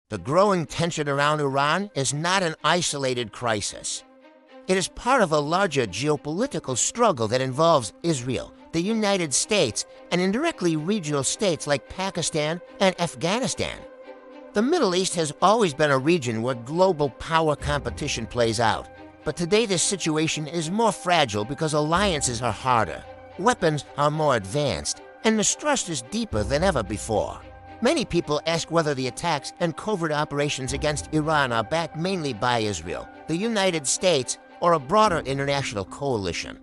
The growing tension around Iran is not an isolated crisis. It is part of a larger geopolitical struggle that involves Israel, the United States, and indirectly regional states like Pakistan and Afghanistan. The Middle East has always been a region where global power competition plays out. But today this situation is more fragile because alliances are harder, weapons are more advanced, and mistrust is deeper than ever before. Many people ask whether the attacks and covert operations against Iran are backed mainly by Israel, the United States, or a broader international coalition.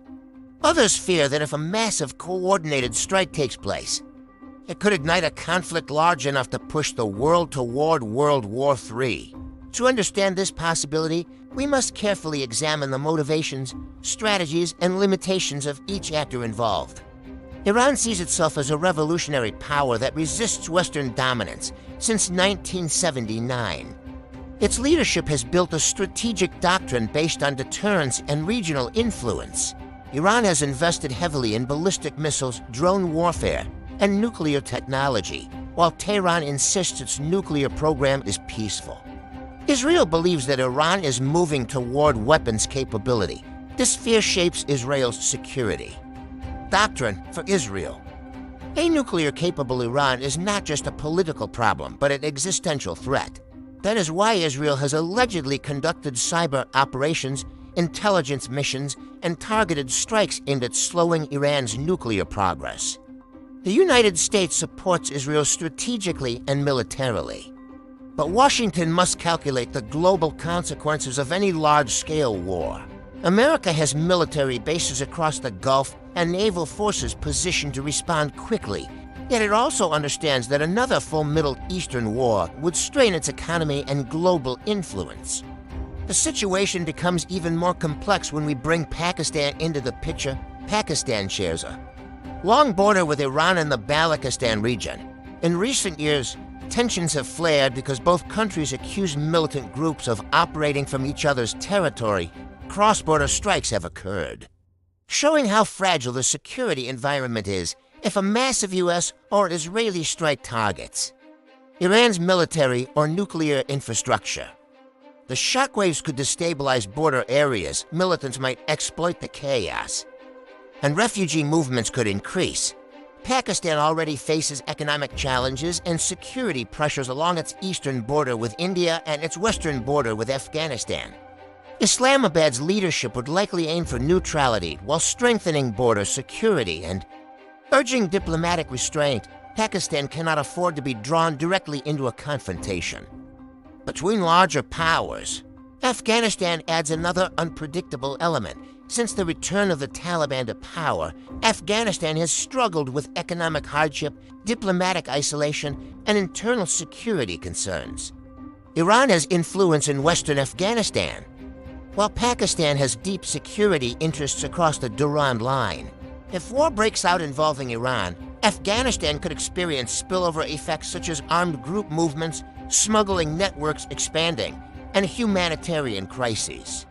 Others fear that if a massive coordinated strike takes place, it could ignite a conflict large enough to push the world toward World War III. To understand this possibility, we must carefully examine the motivations, strategies, and limitations of each actor involved. Iran sees itself as a revolutionary power that resists Western dominance since 1979. Its leadership has built a strategic doctrine based on deterrence and regional influence. Iran has invested heavily in ballistic missiles, drone warfare, and nuclear technology, while Tehran insists its nuclear program is peaceful. Israel believes that Iran is moving toward weapons capability. This fear shapes Israel's security. Doctrine for Israel. A nuclear-capable Iran is not just a political problem, but an existential threat. That is why Israel has allegedly conducted cyber operations, intelligence missions, and targeted strikes aimed at slowing Iran's nuclear progress. The United States supports Israel strategically and militarily. But Washington must calculate the global consequences of any large-scale war. America has military bases across the Gulf and naval forces positioned to respond quickly, yet it also understands that another full Middle Eastern war would strain its economy and global influence. The situation becomes even more complex when we bring Pakistan into the picture. Pakistan shares a long border with Iran and the Balochistan region. In recent years, tensions have flared because both countries accuse militant groups of operating from each other's territory. Cross-border strikes have occurred, showing how fragile the security environment is if a massive U.S. or Israeli strike targets Iran's military or nuclear infrastructure. The shockwaves could destabilize border areas, militants might exploit the chaos, and refugee movements could increase. Pakistan already faces economic challenges and security pressures along its eastern border with India and its western border with Afghanistan. Islamabad's leadership would likely aim for neutrality while strengthening border security and urging diplomatic restraint. Pakistan cannot afford to be drawn directly into a confrontation between larger powers. Afghanistan adds another unpredictable element. Since the return of the Taliban to power, Afghanistan has struggled with economic hardship, diplomatic isolation, and internal security concerns. Iran has influence in western Afghanistan, while Pakistan has deep security interests across the Durand Line. If war breaks out involving Iran, Afghanistan could experience spillover effects such as armed group movements, smuggling networks expanding, and humanitarian crises.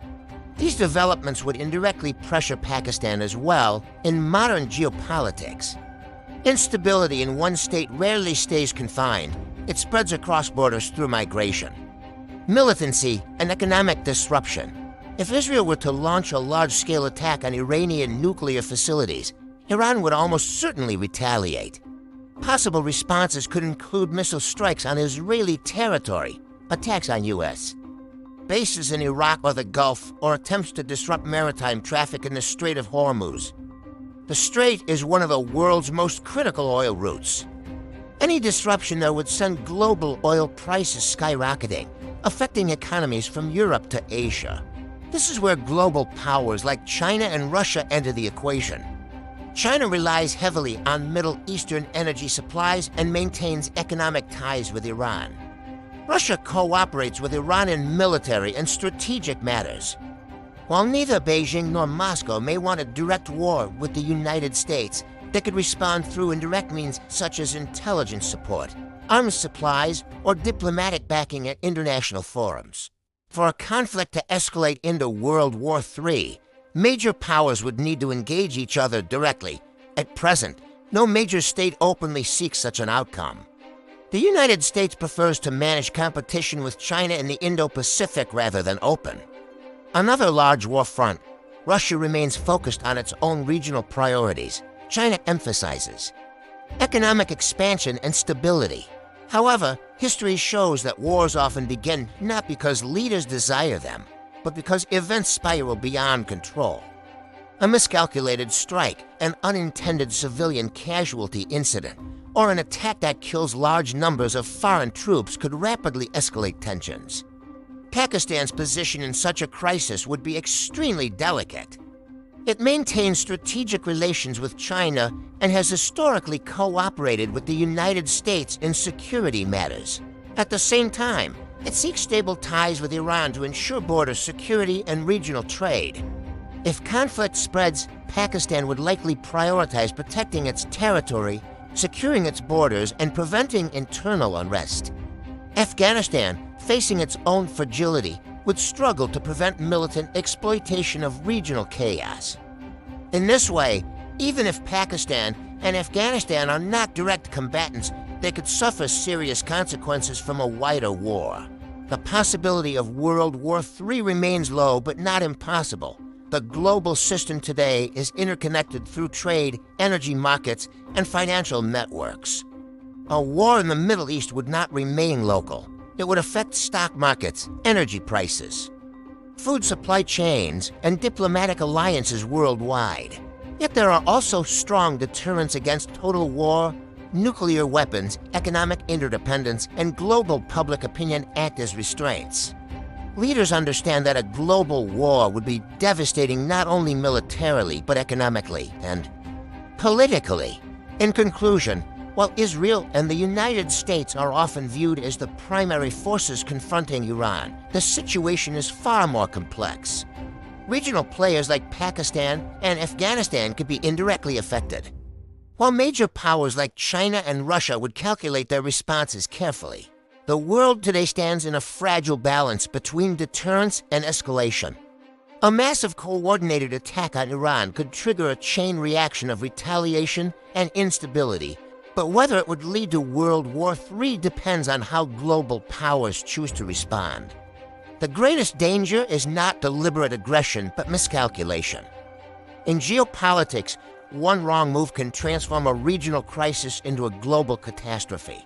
These developments would indirectly pressure Pakistan as well in modern geopolitics. Instability in one state rarely stays confined. It spreads across borders through migration, militancy, and economic disruption. If Israel were to launch a large-scale attack on Iranian nuclear facilities, Iran would almost certainly retaliate. Possible responses could include missile strikes on Israeli territory, attacks on U.S. bases in Iraq or the Gulf, or attempts to disrupt maritime traffic in the Strait of Hormuz. The strait is one of the world's most critical oil routes. Any disruption, though, would send global oil prices skyrocketing, affecting economies from Europe to Asia. This is where global powers like China and Russia enter the equation. China relies heavily on Middle Eastern energy supplies and maintains economic ties with Iran. Russia cooperates with Iran in military and strategic matters. While neither Beijing nor Moscow may want a direct war with the United States, they could respond through indirect means such as intelligence support, arms supplies, or diplomatic backing at international forums. For a conflict to escalate into World War III, major powers would need to engage each other directly. At present, no major state openly seeks such an outcome. The United States prefers to manage competition with China in the Indo-Pacific rather than open. Another large war front, Russia remains focused on its own regional priorities. China emphasizes economic expansion and stability. However, history shows that wars often begin not because leaders desire them, but because events spiral beyond control. A miscalculated strike, an unintended civilian casualty incident, or an attack that kills large numbers of foreign troops could rapidly escalate tensions. Pakistan's position in such a crisis would be extremely delicate. It maintains strategic relations with China and has historically cooperated with the United States in security matters. At the same time, it seeks stable ties with Iran to ensure border security and regional trade. If conflict spreads, Pakistan would likely prioritize protecting its territory, securing its borders, and preventing internal unrest. Afghanistan, facing its own fragility, would struggle to prevent militant exploitation of regional chaos. In this way, even if Pakistan and Afghanistan are not direct combatants, they could suffer serious consequences from a wider war. The possibility of World War III remains low, but not impossible. The global system today is interconnected through trade, energy markets, and financial networks. A war in the Middle East would not remain local. It would affect stock markets, energy prices, food supply chains, and diplomatic alliances worldwide. Yet there are also strong deterrents against total war. Nuclear weapons, economic interdependence, and global public opinion act as restraints. Leaders understand that a global war would be devastating not only militarily, but economically and politically. In conclusion, while Israel and the United States are often viewed as the primary forces confronting Iran, the situation is far more complex. Regional players like Pakistan and Afghanistan could be indirectly affected, while major powers like China and Russia would calculate their responses carefully. The world today stands in a fragile balance between deterrence and escalation. A massive coordinated attack on Iran could trigger a chain reaction of retaliation and instability, but whether it would lead to World War III depends on how global powers choose to respond. The greatest danger is not deliberate aggression, but miscalculation. In geopolitics, one wrong move can transform a regional crisis into a global catastrophe.